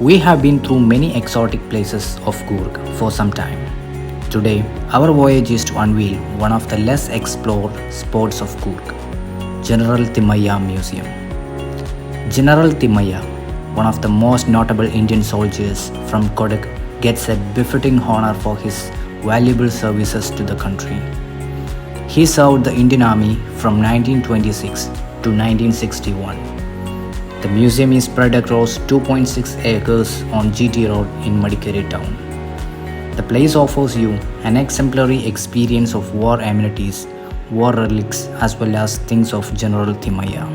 We have been through many exotic places of Coorg for some time. Today, our voyage is to unveil one of the less explored spots of Coorg, General Thimayya Museum. General Thimayya, one of the most notable Indian soldiers from Kodagu, gets a befitting honor for his valuable services to the country. He served the Indian Army from 1926 to 1961. The museum is spread across 2.6 acres on GT Road in Madikeri town. The place offers you an exemplary experience of war amenities, war relics, as well as things of General Thimayya.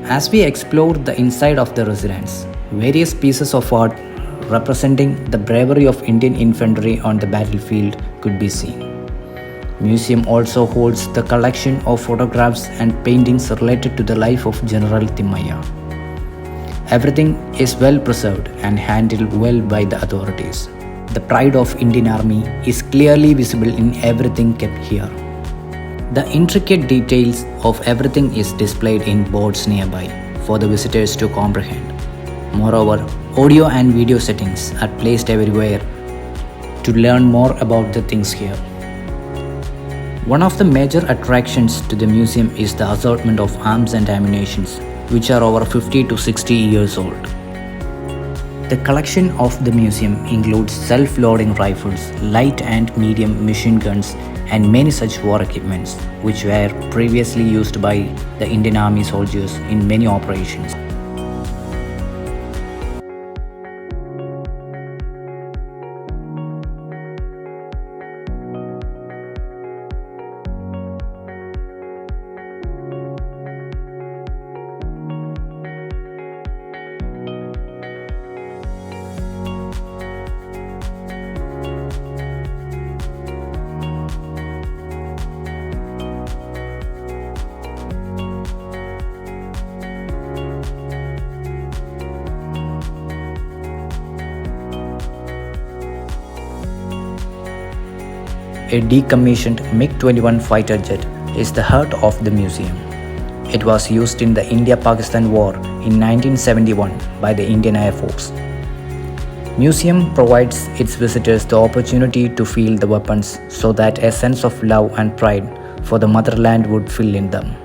As we explore the inside of the residence, various pieces of art representing the bravery of Indian infantry on the battlefield could be seen. Museum also holds the collection of photographs and paintings related to the life of General Thimayya. Everything is well preserved and handled well by the authorities. The pride of Indian Army is clearly visible in everything kept here. The intricate details of everything is displayed in boards nearby for the visitors to comprehend. Moreover, audio and video settings are placed everywhere to learn more about the things here. One of the major attractions to the museum is the assortment of arms and ammunitions, which are over 50 to 60 years old. The collection of the museum includes self-loading rifles, light and medium machine guns, and many such war equipments, which were previously used by the Indian Army soldiers in many operations. A decommissioned MiG-21 fighter jet is the heart of the museum. It was used in the India-Pakistan War in 1971 by the Indian Air Force. Museum provides its visitors the opportunity to feel the weapons so that a sense of love and pride for the motherland would fill in them.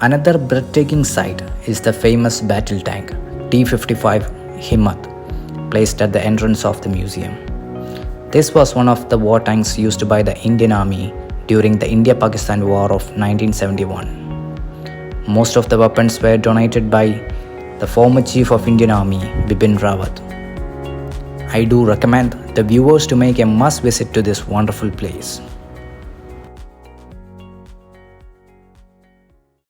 Another breathtaking sight is the famous battle tank T-55 Himmat, placed at the entrance of the museum. This was one of the war tanks used by the Indian Army during the India-Pakistan War of 1971. Most of the weapons were donated by the former Chief of Indian Army, Bipin Rawat. I do recommend the viewers to make a must visit to this wonderful place.